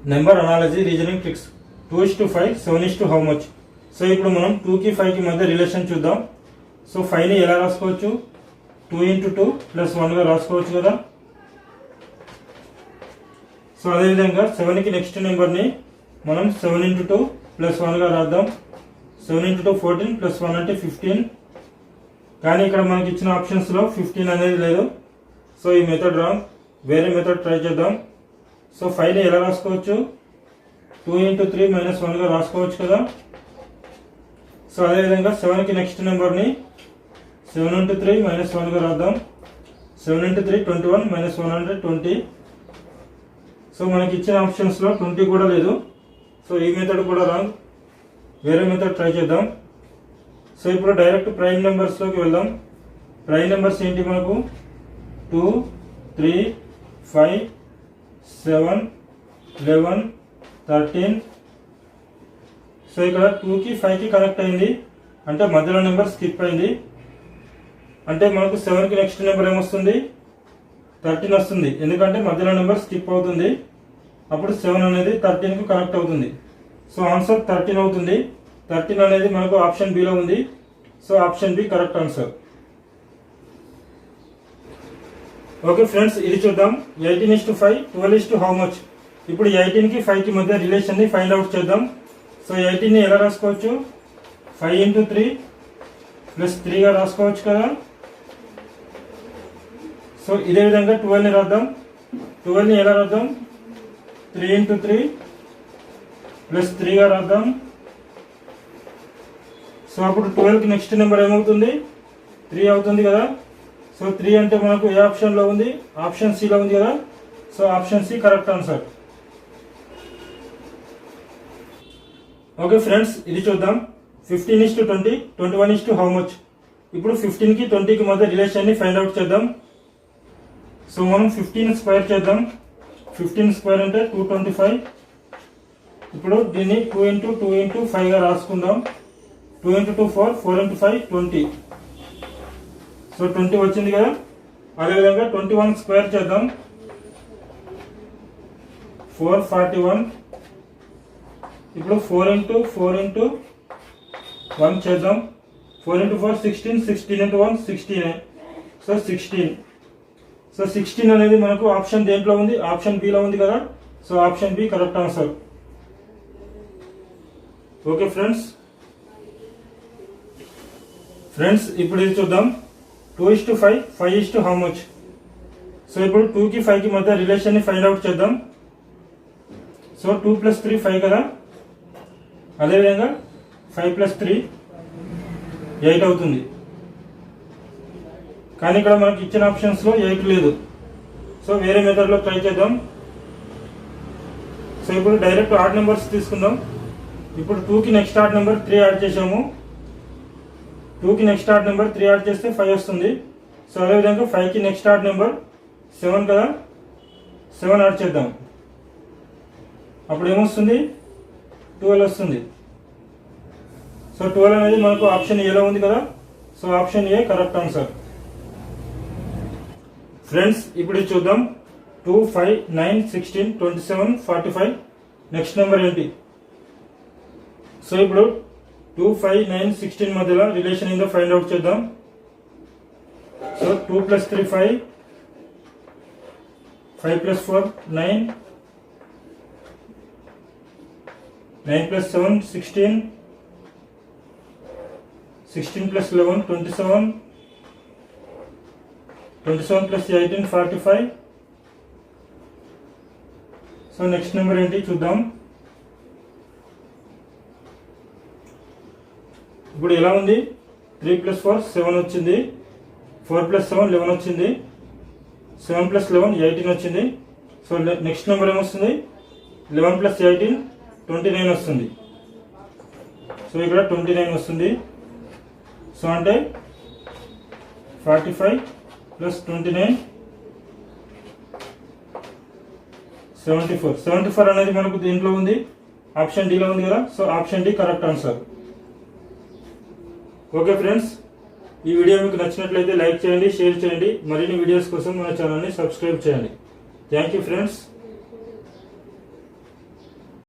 Number analogy reasoning tricks 2:5 7 how much. So ఇప్పుడు మనం 2కి 5కి మధ్య రిలేషన్ చూద్దాం. సో 5ని ఎలా రాసుకోవచ్చు, 2 × 2 + 1గా రాసుకోవచ్చు కదా. సో అదేవిధంగా 7కి నెక్స్ట్ నెంబర్ని మనం 7 × 2 + 1గా రాద్దాం. 7 × 2 14 + 1 అంటే 15. కానీ ఇక్కడ మనకి ఇచ్చిన ఆప్షన్స్లో 15 అనేది లేదు. సో ఈ మెథడ్ రాంగ్, వేరే మెథడ్ ట్రై చేద్దాం. సో 5ని ఎలా రాసుకోవచ్చు, 2 × 3 - 1గా రాసుకోవచ్చు కదా. సో అదేవిధంగా 7కి నెక్స్ట్ నెంబర్ని 7 × 3 - 1గా రాద్దాం. 7 × 3 21 - 1 అంటే 20. సో మనకి ఇచ్చిన ఆప్షన్స్లో 20 కూడా లేదు. సో ఈ మెథడ్ కూడా రాంగ్, వేరే మెథడ్ ట్రై చేద్దాం. సో ఇప్పుడు డైరెక్ట్ ప్రైమ్ నెంబర్స్లోకి వెళ్దాం. ప్రైమ్ నెంబర్స్ ఏంటి మనకు, 2 3 5 7 11 13. సో ఇక్కడ 2కి 5కి కనెక్ట్ అయింది, అంటే మధ్యలో నెంబర్ స్కిప్ అయింది. అంటే మనకు 7కి నెక్స్ట్ నెంబర్ ఏమొస్తుంది, 13 వస్తుంది. ఎందుకంటే మధ్యలో నెంబర్ స్కిప్ అవుతుంది, అప్పుడు 7 అనేది 13కు కనెక్ట్ అవుతుంది. సో ఆన్సర్ 13 అవుతుంది. 13 అనేది మనకు ఆప్షన్ బిలో ఉంది. So option B correct answer. Okay friends, ఇది చూద్దాం. 18:5 12 హౌ మచ్. ఇప్పుడు 18కి 5కి మధ్య రిలేషన్ని ఫైండ్ అవుట్ చేద్దాం. సో 18ని ఎలా రాసుకోవచ్చు, 5 × 3 + 3గా రాసుకోవచ్చు కదా. సో ఇదే విధంగా 12ని రాద్దాం. 12ని ఎలా రాద్దాం, 3 × 3 + 3గా రాద్దాం. సో అప్పుడు 12కి నెక్స్ట్ నెంబర్ ఏమవుతుంది, 3 అవుతుంది కదా. సో 3 అంటే మనకు ఏ ఆప్షన్లో ఉంది, ఆప్షన్ సిలో ఉంది కదా. So option C correct answer. Okay friends, ఇది చూద్దాం. 15:20 21 హౌ మచ్. ఇప్పుడు 15కి 20కి మధ్య రిలేషన్ని ఫైండ్ అవుట్ చేద్దాం. సో మనం 15 స్క్వేర్ చేద్దాం. 15 స్క్వేర్ అంటే 225. ఇప్పుడు దీన్ని 2 × 2 × 5గా రాసుకుందాం. 2 × 2 4 4 × 5 20. సో 20 వచ్చింది కదా. అదేవిధంగా 21 స్క్వేర్ చేద్దాం. 441. ఇప్పుడు 4 × 4 × 1 చేద్దాం. 4 × 4 16 16 × 1 16. సో 16. సో 16 అనేది మనకు ఆప్షన్ దేంట్లో ఉంది, ఆప్షన్ బిలో ఉంది కదా. So option B correct answer. Okay friends, ఇప్పుడు ఇది చూద్దాం. 2:5 5 హౌ మచ్. సో ఇప్పుడు 2కి 5కి మధ్య రిలేషన్ని ఫైండ్ అవుట్ చేద్దాం. సో 2 + 3 5 కదా. అదేవిధంగా 5 + 3 8 అవుతుంది. కానీ ఇక్కడ మనకి ఇచ్చిన ఆప్షన్స్లో 8 లేదు. సో వేరే మెథడ్లో ట్రై చేద్దాం. సో ఇప్పుడు డైరెక్ట్ ఆడ్ నెంబర్స్ తీసుకుందాం. ఇప్పుడు 2కి నెక్స్ట్ ఆడ్ నెంబర్ 3 యాడ్ చేసాము. 2కి నెక్స్ట్ ఆడ్ నెంబర్ 3 యాడ్ చేస్తే 5 వస్తుంది. సో అదేవిధంగా 5కి నెక్స్ట్ ఆడ్ నెంబర్ 7 కదా. 7 యాడ్ చేద్దాం. అప్పుడు ఏమొస్తుంది, 12 వస్తుంది. సో 12 అనేది మనకు ఆప్షన్ ఏలో ఉంది కదా. So option A correct answer. Friends, ఇప్పుడు చూద్దాం. 2 5 9 16 27 45. నెక్స్ట్ నెంబర్ ఏంటి. సో ఇప్పుడు 2 5 9 16 మధ్యలో రిలేషన్ ఏందో ఫైండ్ అవుట్ చేద్దాం. సో 2 + 3 5 5 + 4 9 9 + 7 16 16 + 11 27 27 + 18 45. సో నెక్స్ట్ నెంబర్ ఏంటి చూద్దాం. ఇప్పుడు ఎలా ఉంది, 3 + 4 7 వచ్చింది. 4 + 7 11 వచ్చింది. 7 + 11 18 వచ్చింది. సో నెక్స్ట్ నెంబర్ ఏమొస్తుంది, 11 + 18 29 వస్తుంది. సో ఇక్కడ 29 వస్తుంది. సో అంటే 45 + 29 74. 74 అనేది మనకు దీంట్లో ఉంది, ఆప్షన్ డిలో ఉంది కదా. So option D correct answer. Okay friends, ఈ వీడియో మీకు నచ్చినట్లయితే లైక్ చేయండి, షేర్ చేయండి. మరిన్ని వీడియోస్ కోసం మన ఛానల్ని సబ్స్క్రైబ్ చేయండి. Thank you friends.